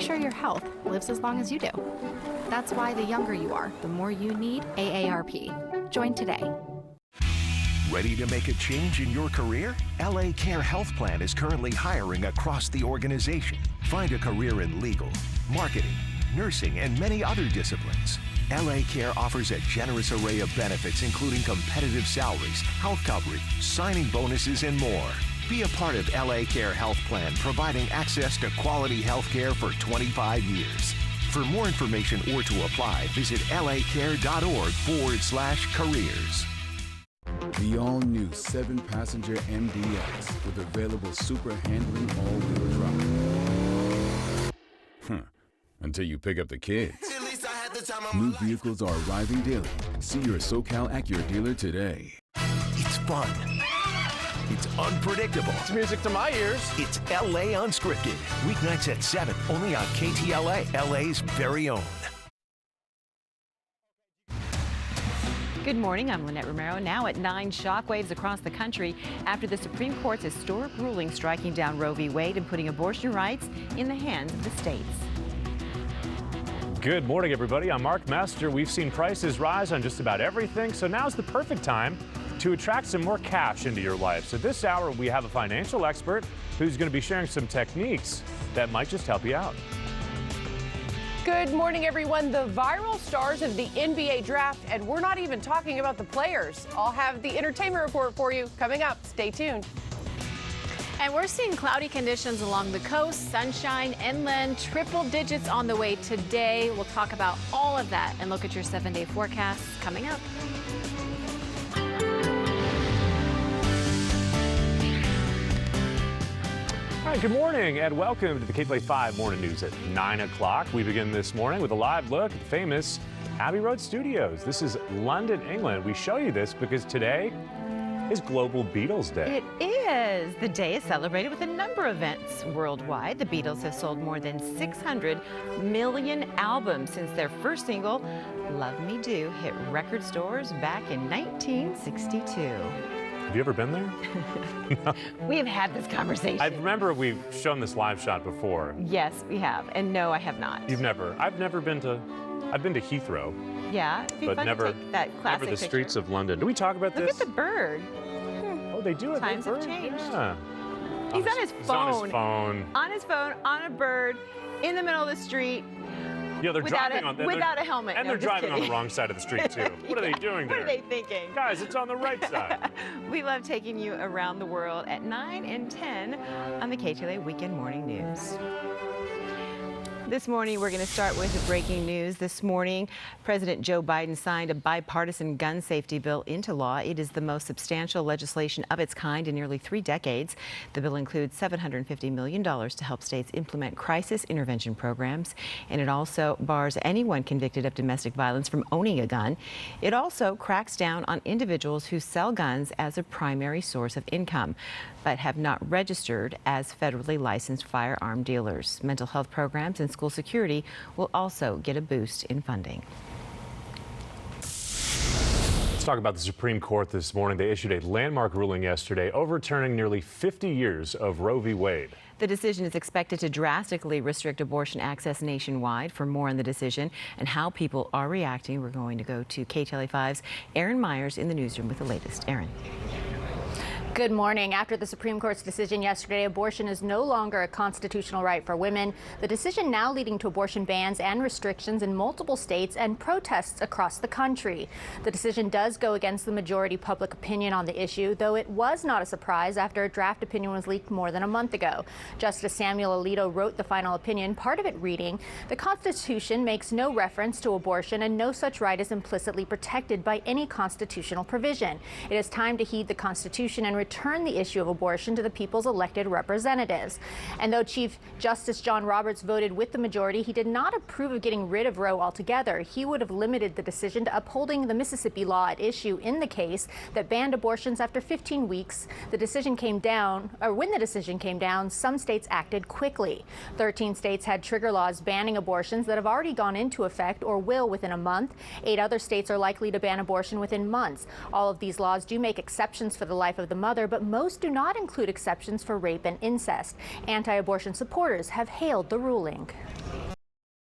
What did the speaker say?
sure your health lives as long as you do. That's why the younger you are, the more you need AARP. Join today. Ready to make a change in your career? LA Care Health Plan is currently hiring across the organization. Find a career in legal, marketing, nursing, and many other disciplines. LA Care offers a generous array of benefits, including competitive salaries, health coverage, signing bonuses, and more. Be a part of LA Care Health Plan, providing access to quality health care for 25 years. For more information or to apply, visit lacare.org/careers. The all-new 7-passenger MDX with available super handling all-wheel drive. Until you pick up the kids. New vehicles are arriving daily. See your SoCal Acura dealer today. It's fun. It's unpredictable. It's music to my ears. It's LA Unscripted. Weeknights at 7, only on KTLA, LA's very own. Good morning, I'm Lynette Romero. Now at 9, shockwaves across the country after the Supreme Court's historic ruling striking down Roe v. Wade and putting abortion rights in the hands of the states. Good morning, everybody. I'm Mark Mester. We've seen prices rise on just about everything, so now's the perfect time to attract some more cash into your life. So this hour, we have a financial expert who's going to be sharing some techniques that might just help you out. Good morning, everyone. The viral stars of the NBA draft, and we're not even talking about the players. I'll have the entertainment report for you coming up. Stay tuned. And we're seeing cloudy conditions along the coast, sunshine inland, triple digits on the way today. We'll talk about all of that and look at your 7-day forecasts coming up. All right, good morning and welcome to the Ktla 5 Morning News at 9 o'clock. We begin this morning with a live look at the famous Abbey Road Studios. This is London, England. We show you this because today is Global Beatles Day. It is. The day is celebrated with a number of events worldwide. The Beatles have sold more than 600 million albums since their first single, Love Me Do, hit record stores back in 1962. Have you ever been there? No. We have had this conversation. I remember we've shown this live shot before. Yes, we have. And no, I have not. You've never? I've been to Heathrow. Yeah, it'd be but fun never, to take that classic never the picture. Streets of London. Do we talk about Look this? Look at the bird. Oh, they do have Times a bird. have changed. Yeah. He's on his phone. On his phone. On his phone, on a bird, in the middle of the street. Yeah, they're driving without a helmet. And no, they're driving on the wrong side of the street, too. What are they doing there? What are they thinking? Guys, it's on the right side. We love taking you around the world at 9 and 10 on the KTLA Weekend Morning News. This morning, we're going to start with the breaking news. This morning, President Joe Biden signed a bipartisan gun safety bill into law. It is the most substantial legislation of its kind in nearly 3 decades. The bill includes $750 million to help states implement crisis intervention programs, and it also bars anyone convicted of domestic violence from owning a gun. It also cracks down on individuals who sell guns as a primary source of income, but have not registered as federally licensed firearm dealers. Mental health programs and school security will also get a boost in funding. Let's talk about the Supreme Court this morning. They issued a landmark ruling yesterday overturning nearly 50 years of Roe v. Wade. The decision is expected to drastically restrict abortion access nationwide. For more on the decision and how people are reacting, we're going to go to KTLA 5's Erin Myers in the newsroom with the latest. Erin. Good morning. After the Supreme Court's decision yesterday, abortion is no longer a constitutional right for women. The decision now leading to abortion bans and restrictions in multiple states and protests across the country. The decision does go against the majority public opinion on the issue, though it was not a surprise after a draft opinion was leaked more than a month ago. Justice Samuel Alito wrote the final opinion, part of it reading, "The Constitution makes no reference to abortion and no such right is implicitly protected by any constitutional provision. It is time to heed the Constitution and return the issue of abortion to the people's elected representatives." And though Chief Justice John Roberts voted with the majority, he did not approve of getting rid of Roe altogether. He would have limited the decision to upholding the Mississippi law at issue in the case that banned abortions after 15 weeks. When the decision came down, some states acted quickly. 13 states had trigger laws banning abortions that have already gone into effect or will within a month. 8 other states are likely to ban abortion within months. All of these laws do make exceptions for the life of the mother, but most do not include exceptions for rape and incest. Anti-abortion supporters have hailed the ruling.